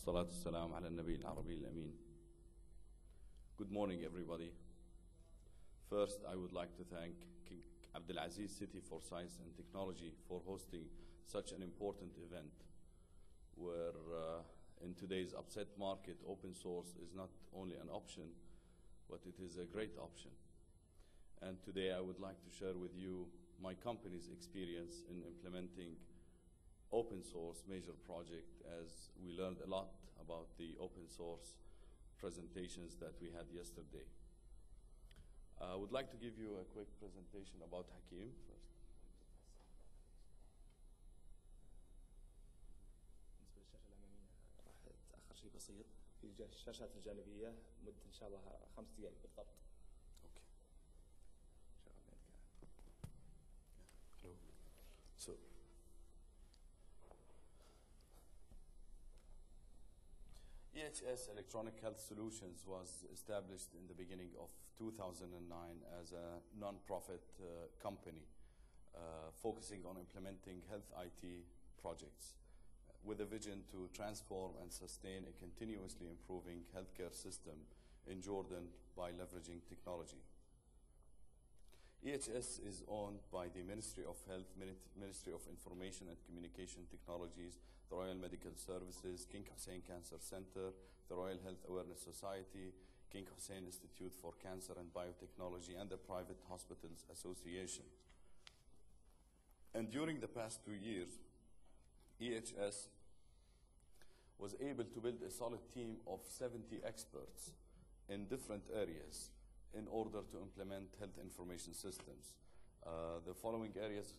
والصلاة والسلام على النبي العربي الأمين. Good morning, everybody. First, I would like to thank King Abdulaziz City for Science and Technology for hosting such an important event where in today's upset market, open source is not only an option, but it is a great option. And today I would like to share with you my company's experience in implementing open source major project, as we learned a lot about the open source presentations that we had yesterday. I would like to give you a quick presentation about Hakim first. بسيط في الشاشات الجانبية مدة إن شاء الله 5 دقائق بالضبط. So, EHS Electronic Health Solutions was established in the beginning of 2009 as a non-profit company focusing on implementing health IT projects with a vision to transform and sustain a continuously improving healthcare system in Jordan by leveraging technology. EHS is owned by the Ministry of Health, Ministry of Information and Communication Technologies, the Royal Medical Services, King Hussein Cancer Center, the Royal Health Awareness Society, King Hussein Institute for Cancer and Biotechnology, and the Private Hospitals Association. And during the past 2 years, EHS was able to build a solid team of 70 experts in different areas in order to implement health information systems. The following areas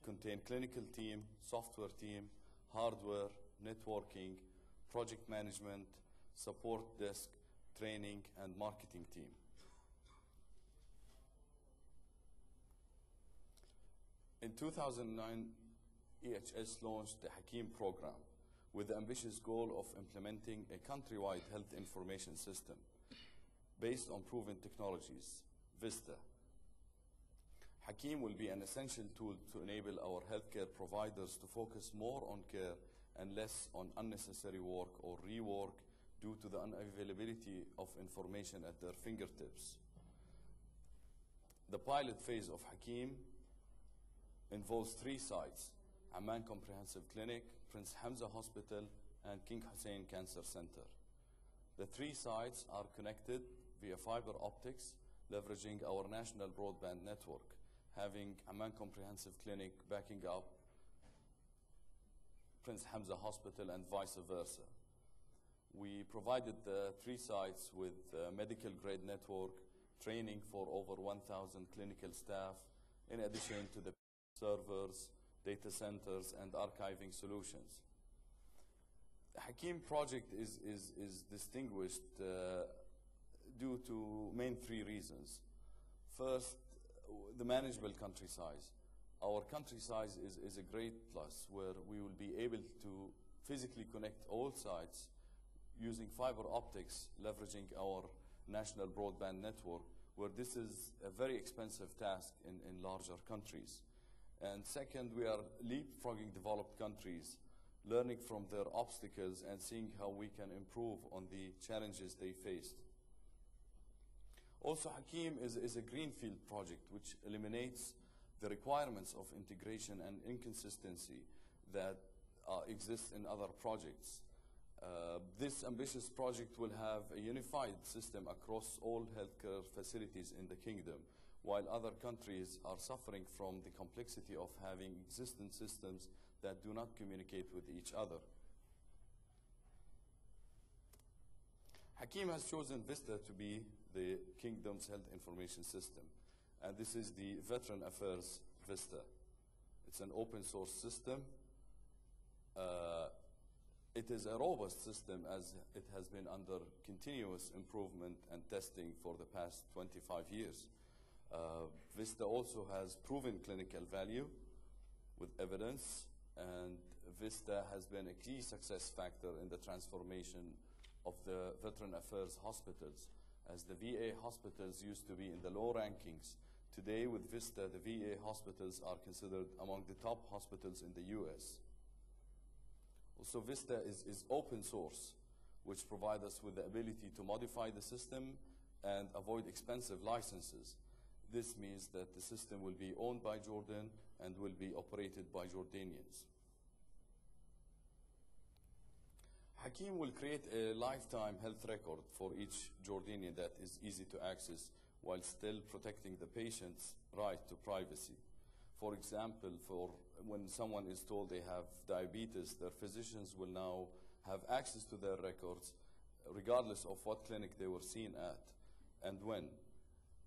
contain clinical team, software team, hardware, networking, project management, support desk, training, and marketing team. In 2009, EHS launched the Hakim program with the ambitious goal of implementing a countrywide health information system based on proven technologies, VISTA. Hakim will be an essential tool to enable our healthcare providers to focus more on care and less on unnecessary work or rework due to the unavailability of information at their fingertips. The pilot phase of Hakim involves 3 sites: Amman Comprehensive Clinic, Prince Hamza Hospital, and King Hussein Cancer Center. The 3 sites are connected via fiber optics, leveraging our national broadband network, having Amman Comprehensive Clinic backing up Prince Hamza Hospital and vice versa. We provided the 3 sites with medical grade network, training for over 1,000 clinical staff, in addition to the servers, data centers, and archiving solutions. The Hakim project is distinguished due to main 3 reasons. First, the manageable country size. Our country size is a great plus, where we will be able to physically connect all sites using fiber optics, leveraging our national broadband network, where this is a very expensive task in larger countries. And second, we are leapfrogging developed countries, learning from their obstacles and seeing how we can improve on the challenges they faced. Also, Hakim is a greenfield project which eliminates the requirements of integration and inconsistency that exist in other projects. This ambitious project will have a unified system across all healthcare facilities in the kingdom, while other countries are suffering from the complexity of having existing systems that do not communicate with each other. Hakim has chosen VISTA to be the Kingdom's health information system, and this is the Veteran Affairs VISTA. It's an open source system. It is a robust system, as it has been under continuous improvement and testing for the past 25 years. VISTA also has proven clinical value with evidence, and VISTA has been a key success factor in the transformation of the Veteran Affairs hospitals, as the VA hospitals used to be in the low rankings. Today, with VISTA, the VA hospitals are considered among the top hospitals in the US. Also, Vista is open source, which provides us with the ability to modify the system and avoid expensive licenses. This means that the system will be owned by Jordan and will be operated by Jordanians. Hakim will create a lifetime health record for each Jordanian that is easy to access while still protecting the patient's right to privacy. For example, for when someone is told they have diabetes, their physicians will now have access to their records regardless of what clinic they were seen at and when.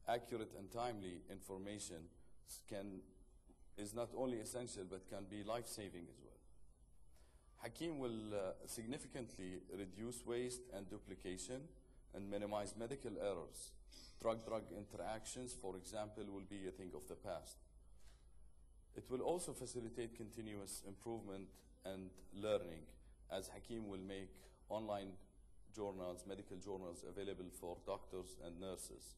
Accurate and timely information is not only essential but can be life-saving as well. Hakim will significantly reduce waste and duplication and minimize medical errors. Drug-drug interactions, for example, will be a thing of the past. It will also facilitate continuous improvement and learning, as Hakim will make online journals, medical journals, available for doctors and nurses.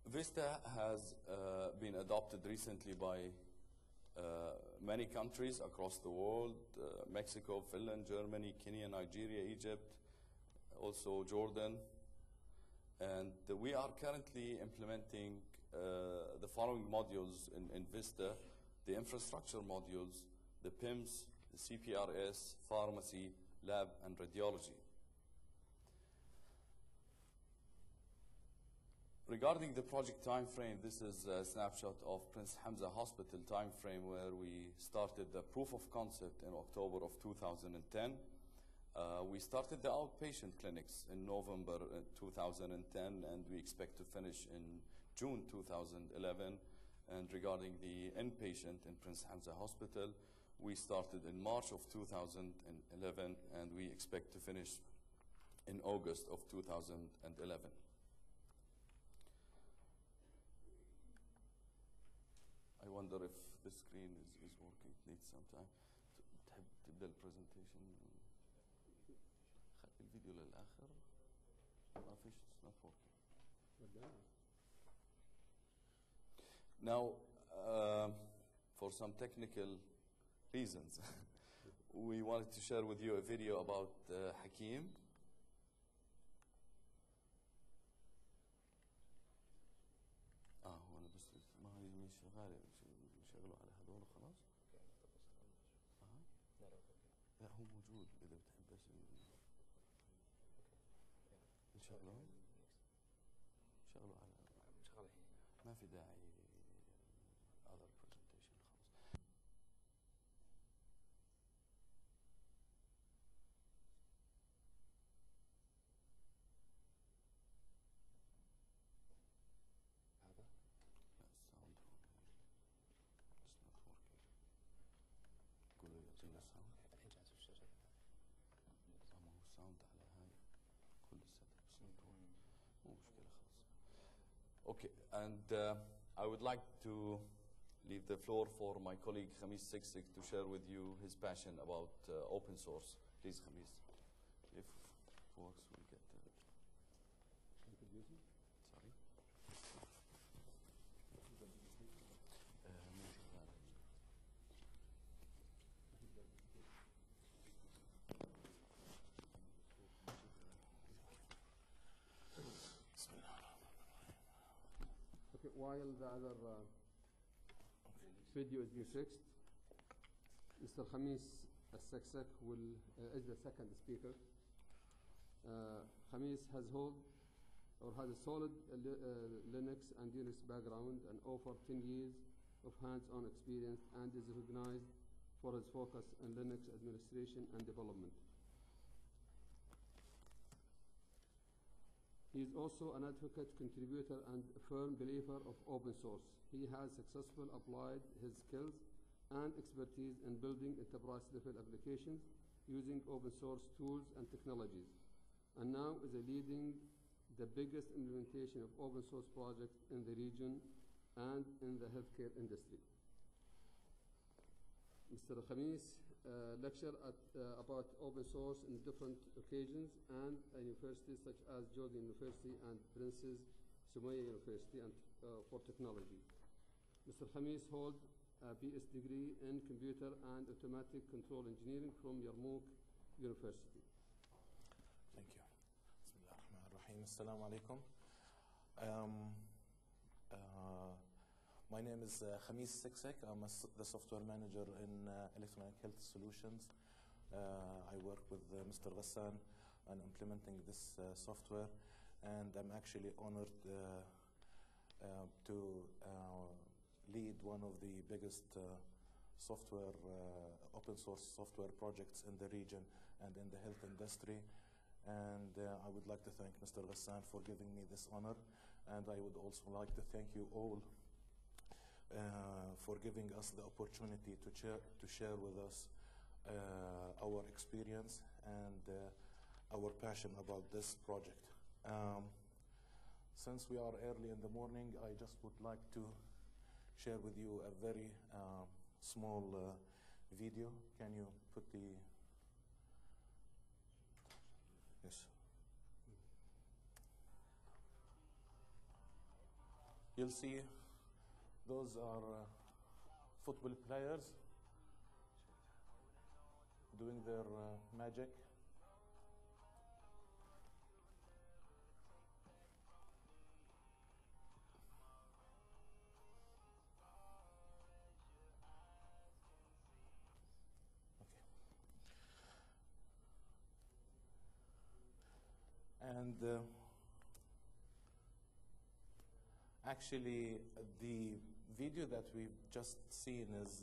Vista has been adopted recently by many countries across the world, Mexico, Finland, Germany, Kenya, Nigeria, Egypt, also Jordan. And we are currently implementing the following modules in Vista: the infrastructure modules, the PIMS, the CPRS, pharmacy, lab, and radiology. Regarding the project timeframe, this is a snapshot of Prince Hamza Hospital timeframe, where we started the proof of concept in October of 2010. We started the outpatient clinics in November 2010, and we expect to finish in June 2011. And regarding the inpatient in Prince Hamza Hospital, we started in March of 2011, and we expect to finish in August of 2011. I wonder if the screen is working. It needs some time. تحب تبدأ البرزنتيشن؟ خلي الفيديو للآخر. ما فيش. It's not working. Now, for some technical reasons, we wanted to share with you a video about Hakim. هو أنا بس ما هي مش شغالة. شغلوا على هذول خلاص. لا هو موجود إذا بتحب بس نشغله. شغلوا على. ما في داعي. other presentation خلاص. هذا. Okay, and I would like to leave the floor for my colleague Khamis Siksik to share with you his passion about open source. Please, Khamis, if works, we'll get sorry. Okay, while the other video is being fixed, Mr. Khamis Siksik is the second speaker. Khamis has a solid Linux and Unix background and over 10 years of hands-on experience, and is recognized for his focus on Linux administration and development. He is also an advocate, contributor, and a firm believer of open source. He has successfully applied his skills and expertise in building enterprise-level applications using open source tools and technologies, and now is leading the biggest implementation of open source projects in the region and in the healthcare industry. Mr. Khamis lectured about open source in different occasions and at universities such as Jordan University and Princess Sumaya University and, for technology. Mr. Khamis holds a BS degree in Computer and Automatic Control Engineering from Yarmouk University. Thank you. Bismillah ar-Rahman ar-Rahim. Assalamu alaikum. My name is Khamis Siksek. I'm the software manager in Electronic Health Solutions. I work with Mr. Ghassan on implementing this software, and I'm actually honored to lead one of the biggest software, open source software projects in the region and in the health industry. And I would like to thank Mr. Ghassan for giving me this honor. And I would also like to thank you all for giving us the opportunity to share with us our experience and our passion about this project. Since we are early in the morning, I just would like to share with you a very small video. Can you put the... Yes. You'll see those are football players doing their magic. Okay. And actually, the video that we've just seen is,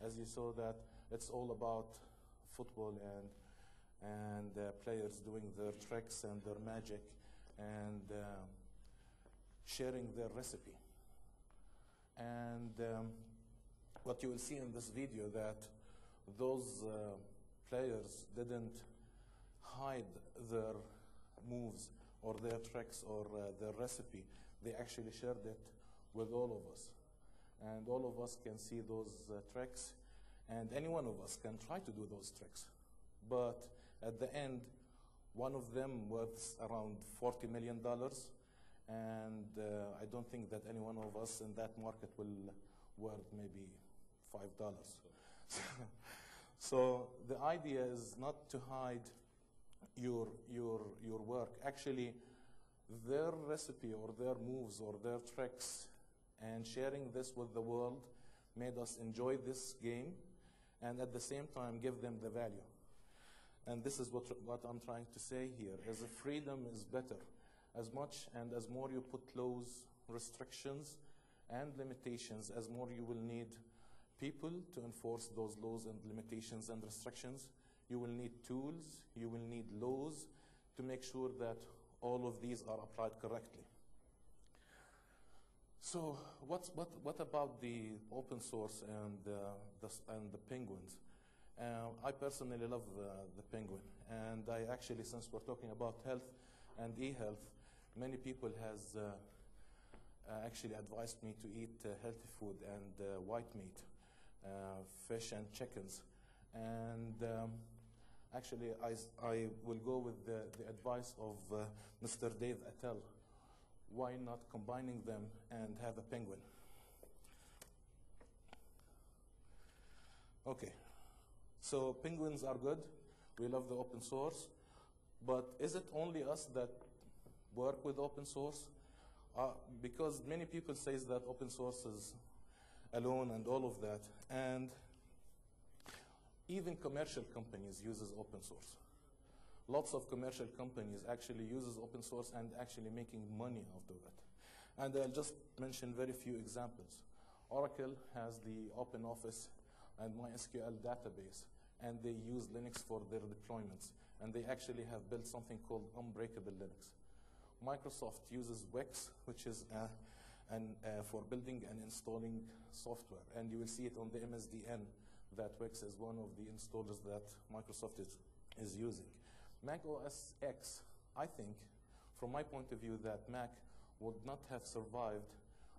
as you saw, that it's all about football and players doing their tricks and their magic and sharing their recipe. And what you will see in this video that those players didn't hide their moves or their tricks or their recipe. They actually shared it with all of us. And all of us can see those tricks, and any one of us can try to do those tricks. But at the end, one of them worth around $40 million, and I don't think that any one of us in that market will worth maybe $5. So the idea is not to hide your work. Actually, their recipe or their moves or their tricks and sharing this with the world made us enjoy this game and at the same time give them the value. And this is what I'm trying to say here, is that freedom is better. As much and as more you put laws, restrictions, and limitations, as more you will need people to enforce those laws and limitations and restrictions. You will need tools, you will need laws to make sure that all of these are applied correctly. So what about the open source and the penguins? I personally love the penguin, and I actually, since we're talking about health and e-health, many people has actually advised me to eat healthy food and white meat, fish and chickens. And actually, I will go with the advice of Mr. Dave Attell. Why not combining them and have a penguin? Okay, so penguins are good. We love the open source. But is it only us that work with open source? Because many people say that open source is alone and all of that. And even commercial companies uses open source. Lots of commercial companies actually uses open source and actually making money out of it. And I'll just mention very few examples. Oracle has the Open Office and MySQL database, and they use Linux for their deployments. And they actually have built something called Unbreakable Linux. Microsoft uses Wix, which is for building and installing software. And you will see it on the MSDN that Wix is one of the installers that Microsoft is using. Mac OS X, I think, from my point of view, that Mac would not have survived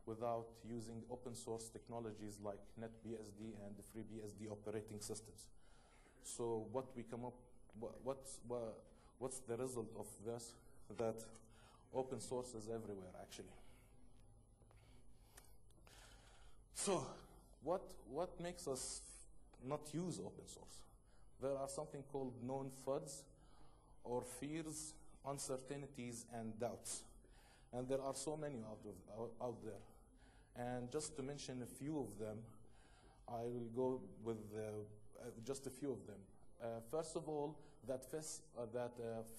without using open source technologies like NetBSD and the FreeBSD operating systems. So what we come up, what's the result of this? That open source is everywhere, actually. So what makes us not use open source? There are something called known FUDs, or fears, uncertainties, and doubts. And there are so many out there. And just to mention a few of them, I will go with just a few of them. First of all, that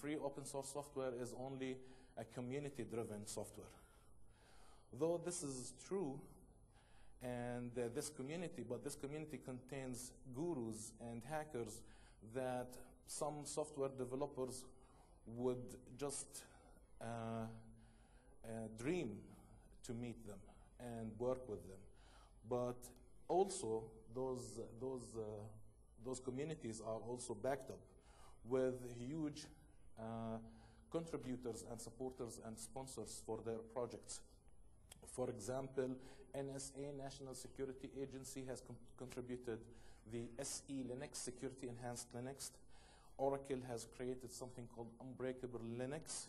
free open source software is only a community-driven software. Though this is true, and this community contains gurus and hackers that some software developers would just dream to meet them and work with them. But also, those communities are also backed up with huge contributors and supporters and sponsors for their projects. For example, NSA, National Security Agency, has contributed the SE Linux, Security Enhanced Linux. Oracle has created something called Unbreakable Linux.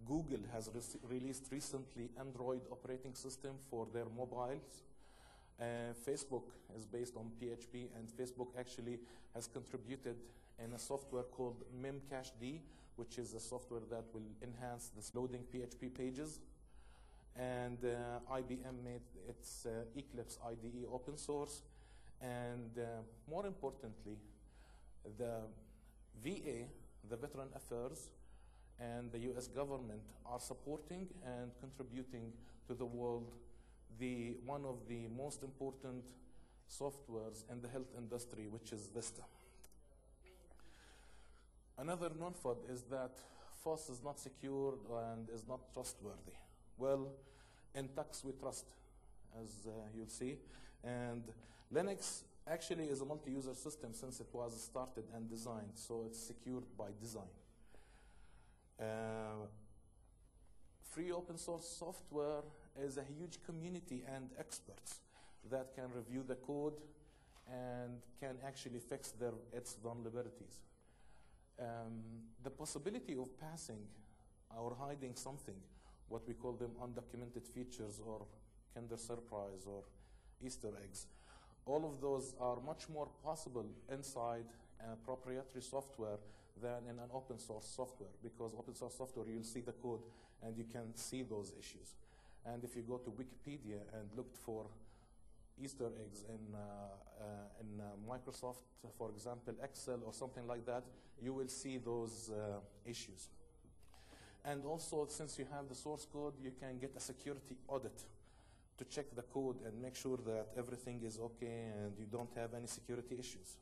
Google has released recently Android operating system for their mobiles. Facebook is based on PHP, and Facebook actually has contributed in a software called Memcached, which is a software that will enhance this loading PHP pages. And IBM made its Eclipse IDE open source. And more importantly, the VA, the Veteran Affairs, and the US government are supporting and contributing to the world one of the most important softwares in the health industry, which is Vista. Another non-FUD is that FOSS is not secure and is not trustworthy. Well, in Tux we trust, as you'll see. And Linux actually is a multi-user system since it was started and designed, so it's secured by design. Free open source software is a huge community and experts that can review the code and can actually fix its vulnerabilities. The possibility of passing or hiding something, what we call them undocumented features or Kinder Surprise or Easter eggs, all of those are much more possible inside proprietary software than in an open source software, because open source software, you'll see the code and you can see those issues. And if you go to Wikipedia and looked for Easter eggs in Microsoft, for example, Excel or something like that, you will see those issues. And also, since you have the source code, you can get a security audit to check the code and make sure that everything is okay and you don't have any security issues.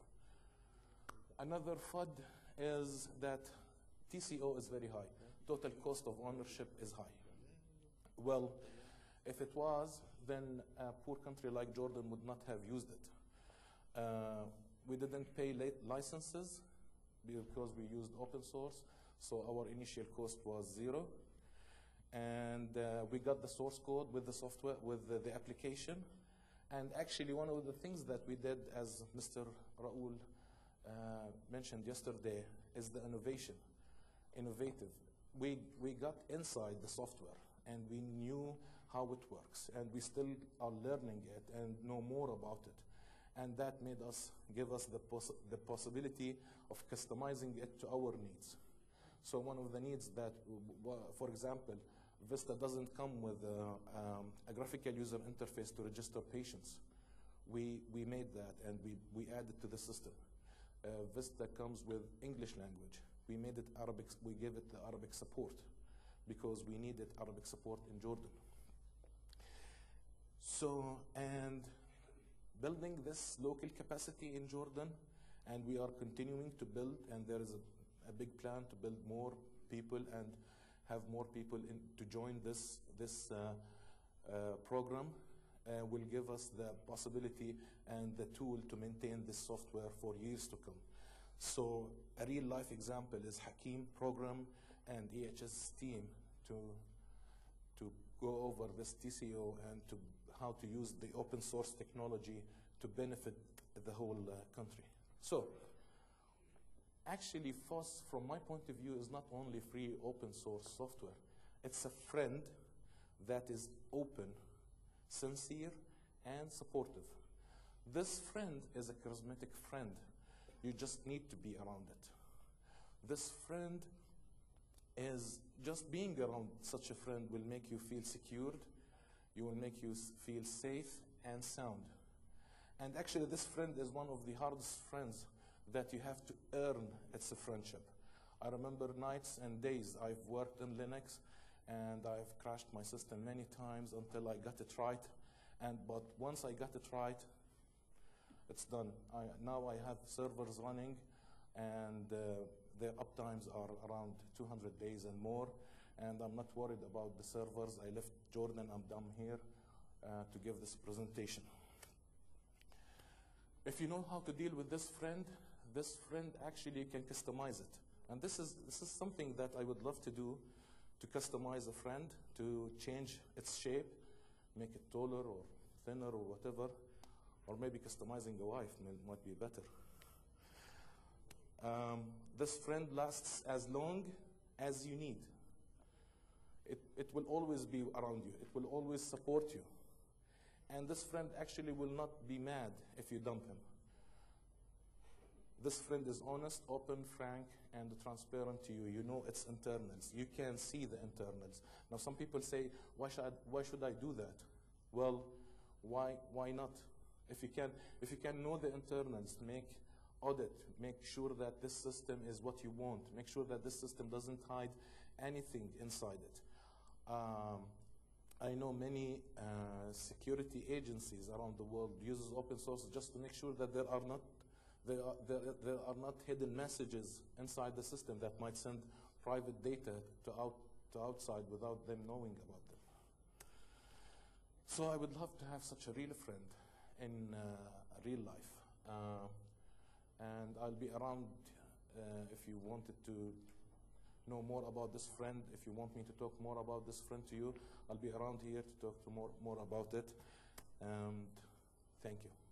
Another FUD is that TCO is very high. Total cost of ownership is high. Well, if it was, then a poor country like Jordan would not have used it. We didn't pay late licenses because we used open source, so our initial cost was zero. And we got the source code with the software, with the application. And actually, one of the things that we did, as Mr. Raoul mentioned yesterday, is the innovative. We got inside the software and we knew how it works, and we still are learning it and know more about it. And that made us, give us the possibility of customizing it to our needs. So one of the needs that, for example, Vista doesn't come with a graphical user interface to register patients. We made that and we added to the system. Vista comes with English language. We made it Arabic, we gave it the Arabic support because we needed Arabic support in Jordan. So, and building this local capacity in Jordan, and we are continuing to build, and there is a big plan to build more people and have more people to join this program, will give us the possibility and the tool to maintain this software for years to come. So a real life example is Hakim program and EHS team to go over this TCO and to how to use the open source technology to benefit the whole country. So actually, FOSS, from my point of view, is not only free open source software. It's a friend that is open, sincere, and supportive. This friend is a charismatic friend. You just need to be around it. This friend is, just being around such a friend will make you feel secured. You will make you feel safe and sound. And actually, this friend is one of the hardest friends that you have to earn. It's a friendship. I remember nights and days I've worked in Linux, and I've crashed my system many times until I got it right. But once I got it right, it's done. Now I have servers running, and their uptimes are around 200 days and more, and I'm not worried about the servers. I left Jordan, I'm here to give this presentation. If you know how to deal with this friend actually can customize it. And this is something that I would love to do, to customize a friend, to change its shape, make it taller or thinner or whatever, or maybe customizing a wife might be better. This friend lasts as long as you need. It will always be around you. It will always support you. And this friend actually will not be mad if you dump him. This friend is honest, open, frank, and transparent to you. You know its internals. You can see the internals. Now, some people say, why should I do that? Well, why not? If you can know the internals, audit, make sure that this system is what you want. Make sure that this system doesn't hide anything inside it. I know many security agencies around the world uses open source just to make sure that there are not hidden messages inside the system that might send private data to outside without them knowing about them. So I would love to have such a real friend in real life. And I'll be around if you wanted to know more about this friend. If you want me to talk more about this friend to you, I'll be around here to talk more about it. And thank you.